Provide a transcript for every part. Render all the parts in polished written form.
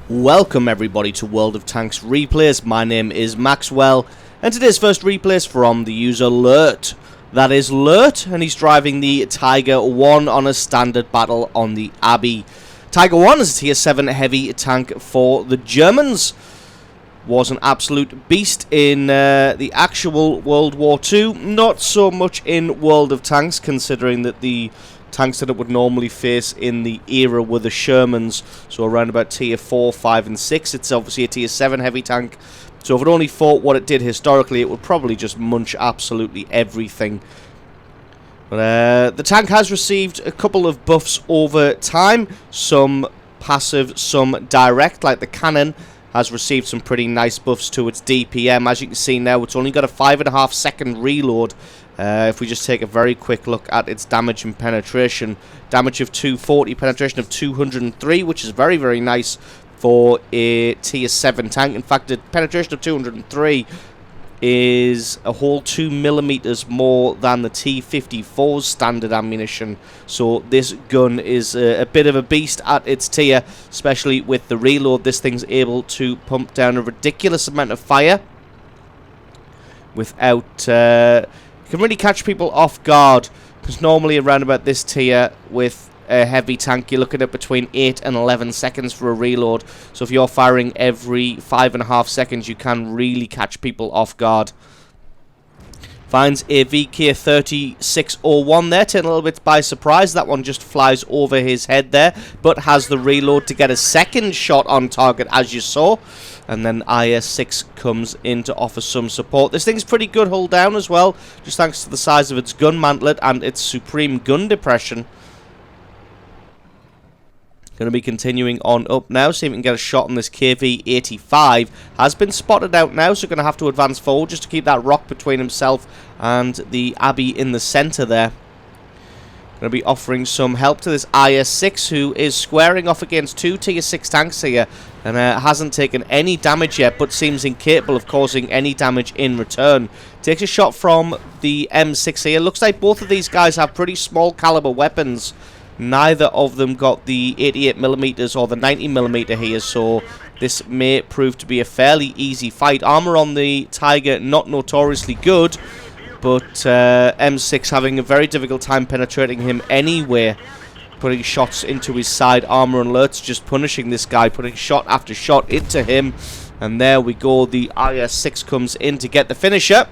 Welcome everybody to World of Tanks replays. My name is Maxwell, and today's first replay is from the user Lurt. That is Lurt, and he's driving the Tiger 1 on a standard battle on the Abbey. Tiger 1 is a tier 7 heavy tank for the Germans. Was an absolute beast in the actual World War II. Not so much in World of Tanks, considering that the tanks that it would normally face in the era were the Shermans, so around about tier 4, 5 and 6. It's obviously a tier 7 heavy tank, so if it only fought what it did historically, it would probably just munch absolutely everything. But the tank has received a couple of buffs over time, some passive, some direct, like the cannon has received some pretty nice buffs to its DPM. As you can see now, it's only got a 5.5 second reload. If we just take a very quick look at its damage and penetration, damage of 240, penetration of 203, which is very, very nice for a tier 7 tank. In fact, the penetration of 203 is a whole 2mm more than the T-54's standard ammunition. So this gun is a bit of a beast at its tier, especially with the reload. This thing's able to pump down a ridiculous amount of fire without... can really catch people off guard, because normally around about this tier with a heavy tank you're looking at between 8 and 11 seconds for a reload. So if you're firing every 5.5 seconds, you can really catch people off guard. Finds a VK3601 there, taken a little bit by surprise. That one just flies over his head there, but has the reload to get a second shot on target, as you saw. And then IS-6 comes in to offer some support. This thing's pretty good hull down as well, just thanks to the size of its gun mantlet and its supreme gun depression. Going to be continuing on up now, see if we can get a shot on this KV-85. Has been spotted out now, so going to have to advance forward just to keep that rock between himself and the Abbey in the centre there. Going to be offering some help to this IS-6, who is squaring off against two tier 6 tanks here, and hasn't taken any damage yet, but seems incapable of causing any damage in return. Takes a shot from the M6 here. Looks like both of these guys have pretty small caliber weapons. Neither of them got the 88mm or the 90mm here, so this may prove to be a fairly easy fight. Armor on the Tiger not notoriously good, but M6 having a very difficult time penetrating him anyway, putting shots into his side armor, and Lurt's just punishing this guy, putting shot after shot into him. And there we go, the IS-6 comes in to get the finisher.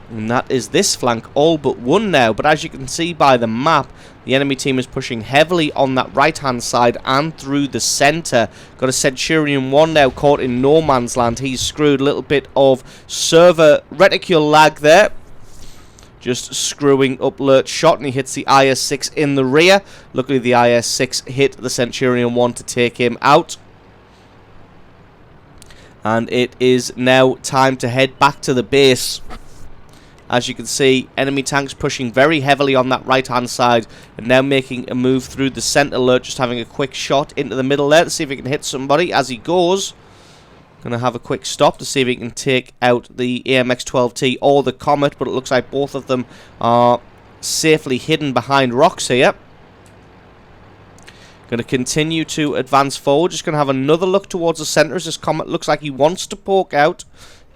And that is this flank all but won now. But as you can see by the map, the enemy team is pushing heavily on that right-hand side and through the centre. Got a Centurion 1 now caught in no man's land. He's screwed. A little bit of server reticule lag there. Just screwing up Lurt's shot, and he hits the IS-6 in the rear. Luckily, the IS-6 hit the Centurion 1 to take him out. And it is now time to head back to the base. As you can see, enemy tanks pushing very heavily on that right-hand side, and now making a move through the centre. Lurt just having a quick shot into the middle there to see if he can hit somebody as he goes. Going to have a quick stop to see if he can take out the AMX-12T or the Comet, but it looks like both of them are safely hidden behind rocks here. Going to continue to advance forward. Just going to have another look towards the centre as this Comet looks like he wants to poke out,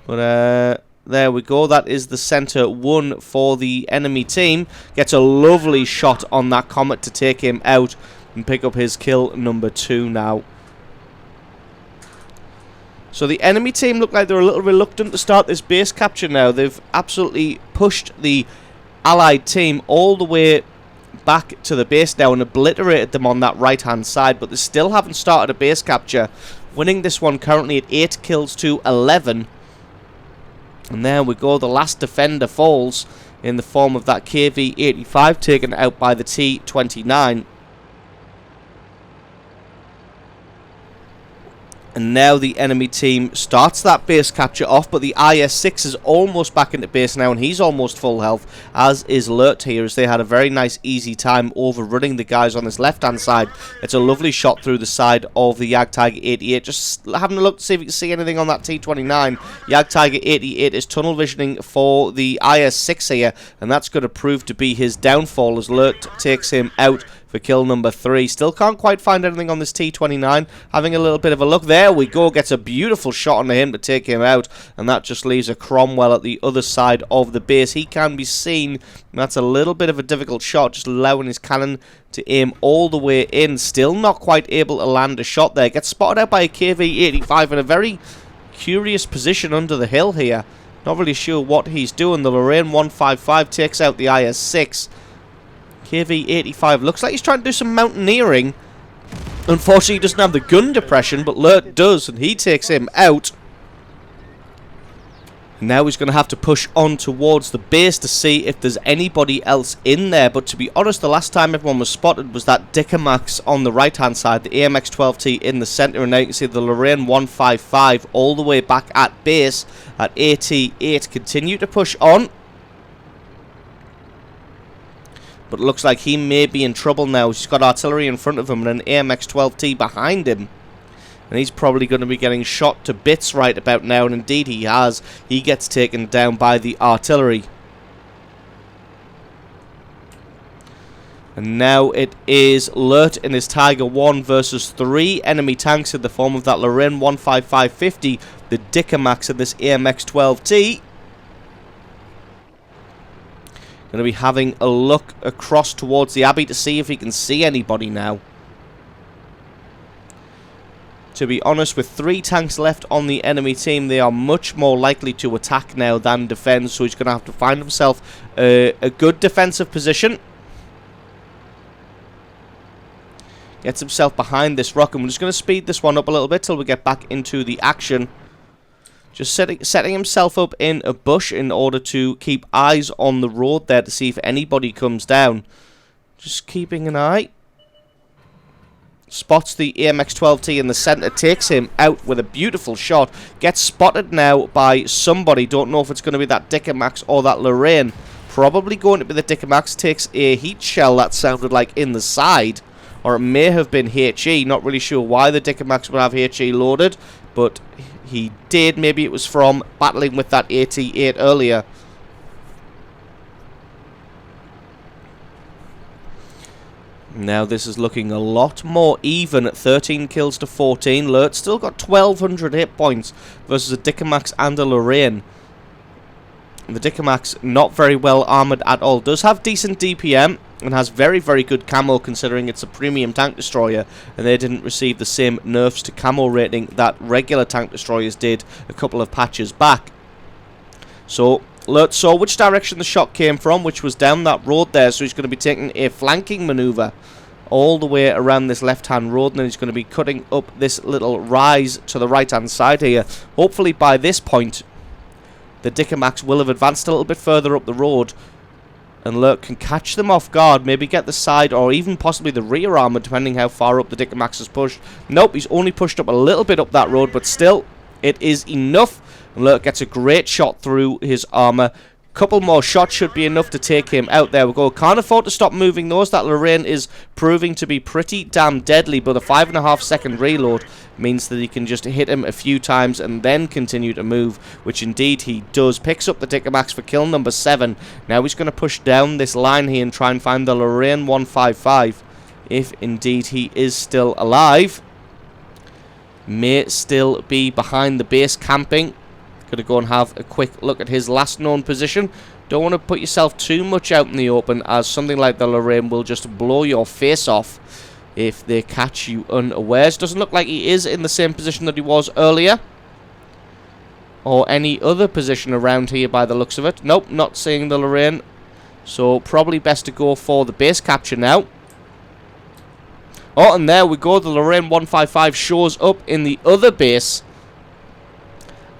but there we go. That is the centre one for the enemy team. Gets a lovely shot on that Comet to take him out and pick up his kill number 2 now. So the enemy team look like they're a little reluctant to start this base capture now. They've absolutely pushed the allied team all the way back to the base now and obliterated them on that right-hand side, but they still haven't started a base capture. Winning this one currently at 8 kills to 11. And there we go, the last defender falls in the form of that KV-85 taken out by the T-29. And now the enemy team starts that base capture off, but the IS-6 is almost back into base now, and he's almost full health, as is Lurt here, as they had a very nice easy time overrunning the guys on this left-hand side. It's a lovely shot through the side of the Jagdtiger 88. Just having a look to see if you can see anything on that T-29. Jagdtiger 88 is tunnel visioning for the IS-6 here, and that's going to prove to be his downfall as Lurt takes him out for kill number 3. Still can't quite find anything on this T29. Having a little bit of a look. There we go. Gets a beautiful shot onto him to take him out. And that just leaves a Cromwell at the other side of the base. He can be seen. That's a little bit of a difficult shot. Just allowing his cannon to aim all the way in. Still not quite able to land a shot there. Gets spotted out by a KV-85 in a very curious position under the hill here. Not really sure what he's doing. The Lorraine 155 takes out the IS-6. KV-85 looks like he's trying to do some mountaineering. Unfortunately, he doesn't have the gun depression, but Lurt does, and he takes him out. Now he's going to have to push on towards the base to see if there's anybody else in there. But to be honest, the last time everyone was spotted was that Dickermax on the right-hand side, the AMX-12T in the centre. And now you can see the Lorraine 155 all the way back at base at AT8. Continue to push on. But it looks like he may be in trouble now. He's got artillery in front of him and an AMX-12T behind him. And he's probably going to be getting shot to bits right about now. And indeed he has. He gets taken down by the artillery. And now it is Lurt in his Tiger 1 versus 3 enemy tanks in the form of that Lorraine 155-50, the Dickermax and this AMX-12T. Going to be having a look across towards the Abbey to see if he can see anybody now. To be honest, with 3 tanks left on the enemy team, they are much more likely to attack now than defend. So he's going to have to find himself a good defensive position. Gets himself behind this rock, and we're just going to speed this one up a little bit till we get back into the action. Just setting himself up in a bush in order to keep eyes on the road there to see if anybody comes down. Just keeping an eye. Spots the AMX-12T in the centre, takes him out with a beautiful shot. Gets spotted now by somebody. Don't know if it's going to be that Dickermax or that Lorraine. Probably going to be the Dickermax. Takes a heat shell that sounded like in the side. Or it may have been HE. Not really sure why the Dickermax would have HE loaded. But he did. Maybe it was from battling with that AT-8 earlier. Now this is looking a lot more even at 13 kills to 14. Lurt still got 1,200 hit points versus a Dickermax and a Lorraine. The Dickermax not very well armoured at all. Does have decent DPM and has very, very good camo considering it's a premium tank destroyer. And they didn't receive the same nerfs to camo rating that regular tank destroyers did a couple of patches back. So Lurt saw which direction the shot came from, which was down that road there. So he's going to be taking a flanking manoeuvre all the way around this left-hand road. And then he's going to be cutting up this little rise to the right-hand side here. Hopefully by this point, the Dickermax will have advanced a little bit further up the road. And Lurt can catch them off guard, maybe get the side or even possibly the rear armour, depending how far up the Dickermax has pushed. Nope, he's only pushed up a little bit up that road, but still, it is enough. And Lurt gets a great shot through his armour. Couple more shots should be enough to take him out. There we go. Can't afford to stop moving those. That Lorraine is proving to be pretty damn deadly, but a 5.5 second reload means that he can just hit him a few times and then continue to move, which indeed he does. Picks up the Dickermax for kill number 7. Now he's going to push down this line here and try and find the Lorraine 155, if indeed he is still alive. May still be behind the base camping. Going to go and have a quick look at his last known position. Don't want to put yourself too much out in the open, as something like the Lorraine will just blow your face off if they catch you unawares. Doesn't look like he is in the same position that he was earlier, or any other position around here by the looks of it. Nope, not seeing the Lorraine. So probably best to go for the base capture now. Oh, and there we go. The Lorraine 155 shows up in the other base.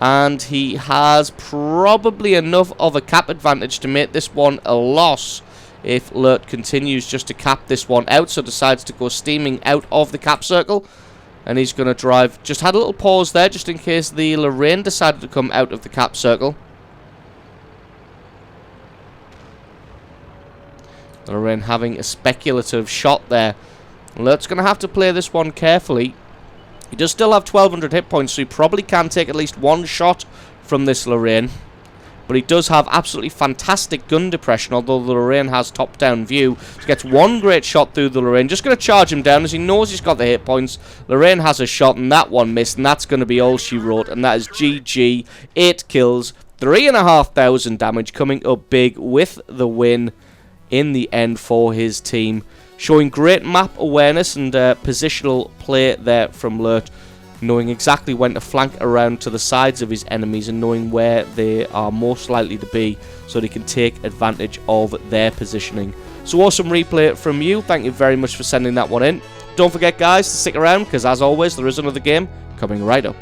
And he has probably enough of a cap advantage to make this one a loss if Lurt continues just to cap this one out. So decides to go steaming out of the cap circle. And he's going to drive. Just had a little pause there just in case the Lorraine decided to come out of the cap circle. Lorraine having a speculative shot there. Lurt's going to have to play this one carefully. He does still have 1,200 hit points, so he probably can take at least one shot from this Lorraine. but he does have absolutely fantastic gun depression, although the Lorraine has top-down view. He gets one great shot through the Lorraine. Just going to charge him down as he knows he's got the hit points. Lorraine has a shot, and that one missed, and that's going to be all she wrote, and that is GG. 8 kills, 3,500 damage, coming up big with the win in the end for his team. Showing great map awareness and positional play there from Lurt, knowing exactly when to flank around to the sides of his enemies and knowing where they are most likely to be so they can take advantage of their positioning. So awesome replay from you. Thank you very much for sending that one in. Don't forget, guys, to stick around because, as always, there is another game coming right up.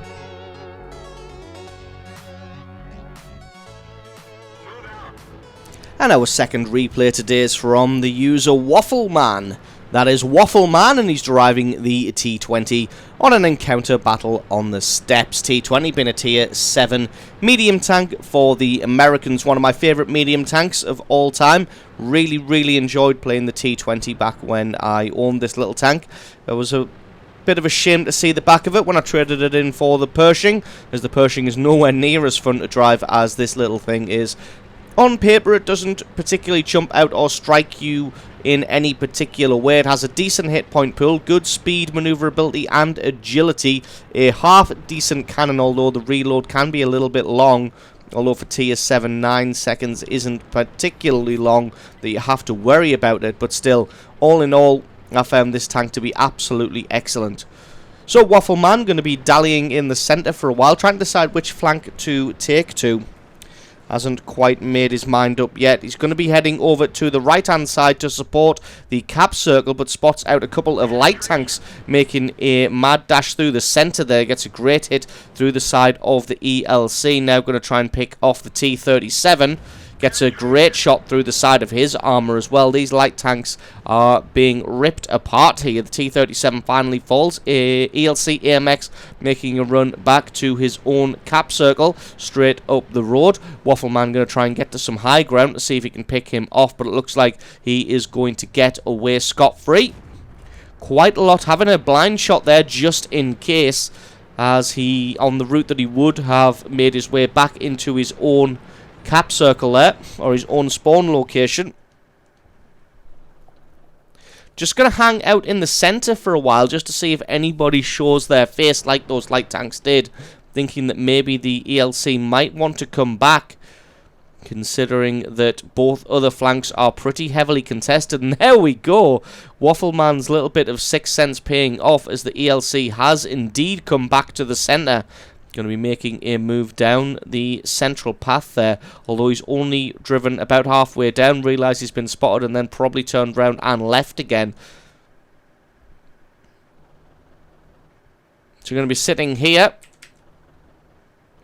And our second replay today is from the user Waffleman. That is Waffleman, and he's driving the T20 on an encounter battle on the steppes. T20 being a tier 7 medium tank for the Americans. One of my favourite medium tanks of all time. Really enjoyed playing the T20 back when I owned this little tank. It was a bit of a shame to see the back of it when I traded it in for the Pershing, as the Pershing is nowhere near as fun to drive as this little thing is. On paper, it doesn't particularly jump out or strike you in any particular way. It has a decent hit point pool, good speed, maneuverability, and agility. A half-decent cannon, although the reload can be a little bit long. Although for tier 7, 9 seconds isn't particularly long that you have to worry about it. But still, all in all, I found this tank to be absolutely excellent. So, Waffleman going to be dallying in the centre for a while, trying to decide which flank to take to. Hasn't quite made his mind up yet. He's going to be heading over to the right-hand side to support the cap circle, but spots out a couple of light tanks making a mad dash through the centre there. Gets a great hit through the side of the ELC. Now going to try and pick off the T37. Gets a great shot through the side of his armour as well. These light tanks are being ripped apart here. The T37 finally falls. ELC AMX making a run back to his own cap circle straight up the road. Waffleman going to try and get to some high ground to see if he can pick him off, but it looks like he is going to get away scot-free. Quite a lot, having a blind shot there just in case, as he, on the route that he would have made his way back into his own cap circle there, or his own spawn location. Just going to hang out in the centre for a while just to see if anybody shows their face like those light tanks did, thinking that maybe the ELC might want to come back, considering that both other flanks are pretty heavily contested. And there we go, Waffleman's little bit of 6 cents paying off, as the ELC has indeed come back to the centre. Going to be making a move down the central path there, although he's only driven about halfway down, realised he's been spotted, and then probably turned round and left again. So we're going to be sitting here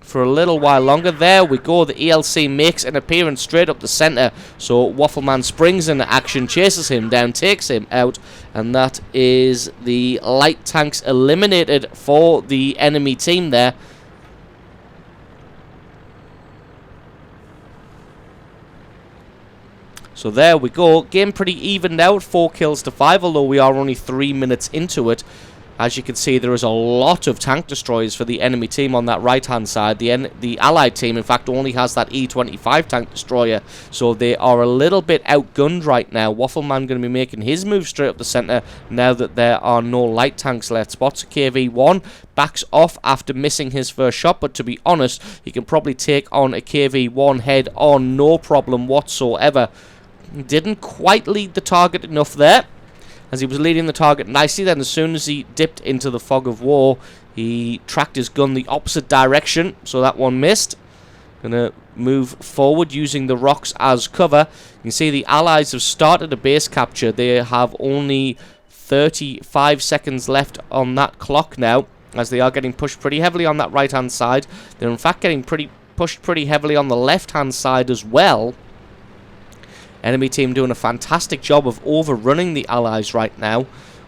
for a little while longer. There we go, the ELC makes an appearance straight up the centre, so Waffleman springs into action, chases him down, takes him out, and that is the light tanks eliminated for the enemy team there. So there we go, game pretty evened out, 4 kills to 5, although we are only 3 minutes into it. As you can see, there is a lot of tank destroyers for the enemy team on that right-hand side. The allied team, in fact, only has that E25 tank destroyer, so they are a little bit outgunned right now. Waffleman going to be making his move straight up the centre now that there are no light tanks left. Spots a KV-1, backs off after missing his first shot, but to be honest, he can probably take on a KV-1 head-on, no problem whatsoever. Didn't quite lead the target enough there, as he was leading the target nicely. Then as soon as he dipped into the fog of war, he tracked his gun the opposite direction, so that one missed. Gonna move forward using the rocks as cover. You can see the allies have started a base capture. They have only 35 seconds left on that clock now, as they are getting pushed pretty heavily on that right hand side. They're in fact getting pushed pretty heavily on the left hand side as well. Enemy team doing a fantastic job of overrunning the allies right now.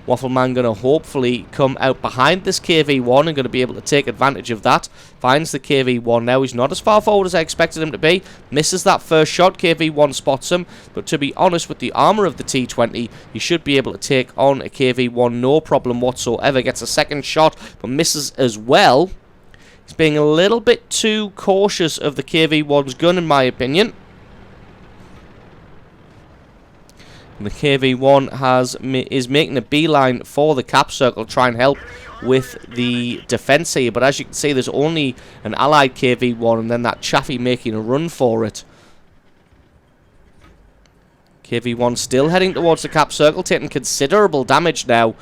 Waffleman going to hopefully come out behind this KV-1 and going to be able to take advantage of that. Finds the KV-1 now. He's not as far forward as I expected him to be. Misses that first shot. KV-1 spots him. But to be honest, with the armour of the T20, he should be able to take on a KV-1 no problem whatsoever. Gets a second shot, but misses as well. He's being a little bit too cautious of the KV-1's gun, in my opinion. And the KV-1 is making a beeline for the cap circle to try and help with the defense here. But as you can see, there's only an allied KV-1 and then that Chaffee making a run for it. KV-1 still heading towards the cap circle, taking considerable damage now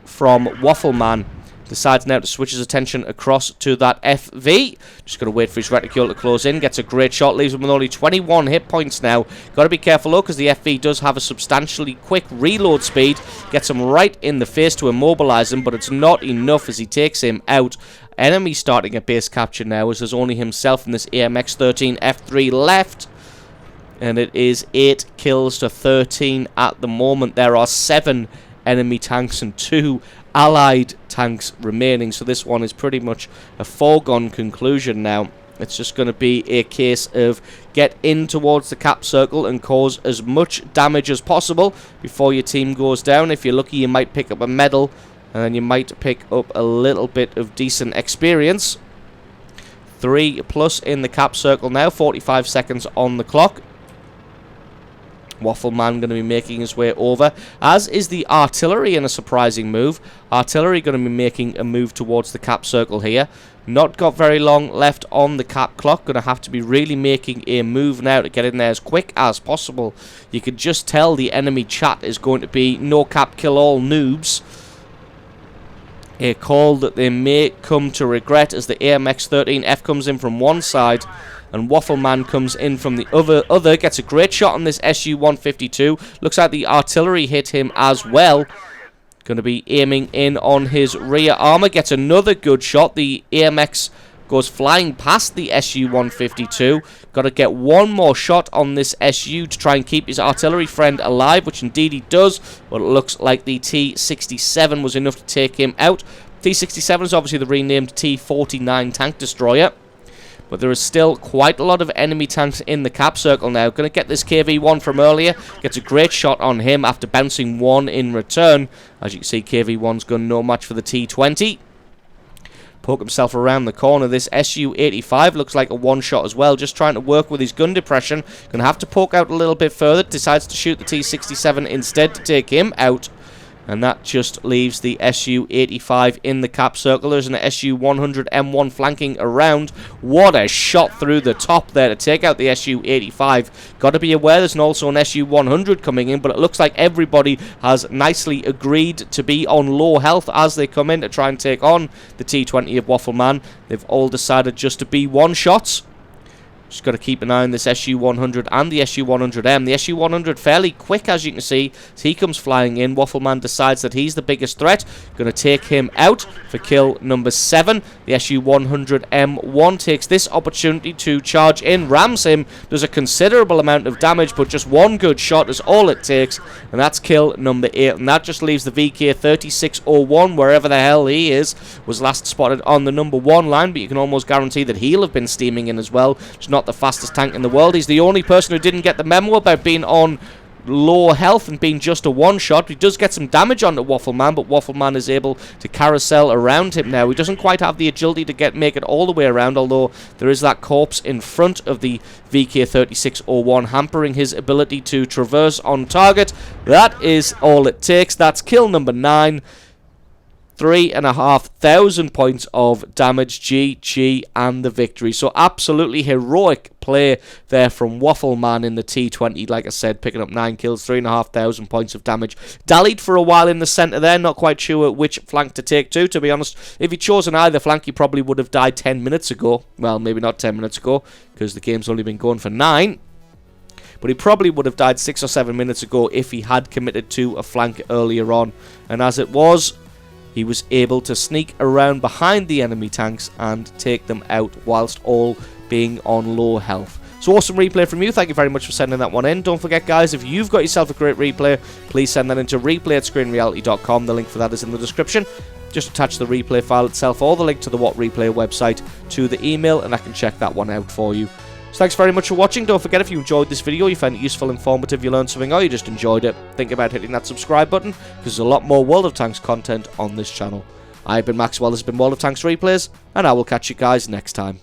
from Waffleman. Decides now to switch his attention across to that FV. Just got to wait for his reticule to close in. Gets a great shot. Leaves him with only 21 hit points now. Got to be careful though, because the FV does have a substantially quick reload speed. Gets him right in the face to immobilize him, but it's not enough as he takes him out. Enemy starting a base capture now, as there's only himself and this AMX-13 F3 left. And it is 8 kills to 13 at the moment. There are 7 enemy tanks and 2 allied tanks remaining, so this one is pretty much a foregone conclusion now. It's just going to be a case of get in towards the cap circle and cause as much damage as possible before your team goes down. If you're lucky, you might pick up a medal, and then you might pick up a little bit of decent experience. 3+ in the cap circle now, 45 seconds on the clock. Waffleman going to be making his way over, as is the artillery in a surprising move. Artillery going to be making a move towards the cap circle here. Not got very long left on the cap clock. Going to have to be really making a move now to get in there as quick as possible. You could just tell the enemy chat is going to be no cap kill all noobs. A call that they may come to regret, as the AMX-13F comes in from one side and Waffleman comes in from the other. Gets a great shot on this SU-152. Looks like the artillery hit him as well. Going to be aiming in on his rear armor. Gets another good shot. The AMX goes flying past the SU-152. Got to get one more shot on this SU to try and keep his artillery friend alive, which indeed he does. But it looks like the T-67 was enough to take him out. T-67 is obviously the renamed T-49 tank destroyer. But there is still quite a lot of enemy tanks in the cap circle now. Going to get this KV-1 from earlier. Gets a great shot on him after bouncing one in return. As you can see, KV-1's gun no match for the T20. Poke himself around the corner. This SU-85 looks like a one-shot as well. Just trying to work with his gun depression. Going to have to poke out a little bit further. Decides to shoot the T-67 instead to take him out. And that just leaves the SU-85 in the cap circle. There's an SU-100M1 flanking around. What a shot through the top there to take out the SU-85. Got to be aware there's also an SU-100 coming in, but it looks like everybody has nicely agreed to be on low health as they come in to try and take on the T20 of Waffleman. They've all decided just to be one-shots. Just got to keep an eye on this SU-100 and the SU-100M. The SU-100 fairly quick, as you can see, as he comes flying in. Waffleman decides that he's the biggest threat. Going to take him out for kill number 7. The SU-100M1 takes this opportunity to charge in, rams him, does a considerable amount of damage, but just one good shot is all it takes, and that's kill number 8. And that just leaves the VK-3601, wherever the hell he is, was last spotted on the number 1 line, but you can almost guarantee that he'll have been steaming in as well. Just not the fastest tank in the world. He's the only person who didn't get the memo about being on low health and being just a one-shot. He does get some damage onto Waffleman, but Waffleman is able to carousel around him now. He doesn't quite have the agility to make it all the way around, although there is that corpse in front of the VK-3601 hampering his ability to traverse on target. That is all it takes. That's kill number 9. 3,500 points of damage, GG, and the victory. So absolutely heroic play there from Waffleman in the T20. Like I said, picking up 9 kills, 3,500 points of damage. Dallied for a while in the centre there, not quite sure which flank to take to be honest. If he'd chosen either flank, he probably would have died 10 minutes ago. Well, maybe not 10 minutes ago, because the game's only been going for 9. But he probably would have died 6 or 7 minutes ago if he had committed to a flank earlier on. And as it was, he was able to sneak around behind the enemy tanks and take them out whilst all being on low health. So awesome replay from you. Thank you very much for sending that one in. Don't forget, guys, if you've got yourself a great replay, please send that into replay@screenreality.com. The link for that is in the description. Just attach the replay file itself or the link to the What Replay website to the email, and I can check that one out for you. So thanks very much for watching. Don't forget, if you enjoyed this video, you found it useful, informative, you learned something, or you just enjoyed it, think about hitting that subscribe button, because there's a lot more World of Tanks content on this channel. I've been Maxwell, this has been World of Tanks Replays, and I will catch you guys next time.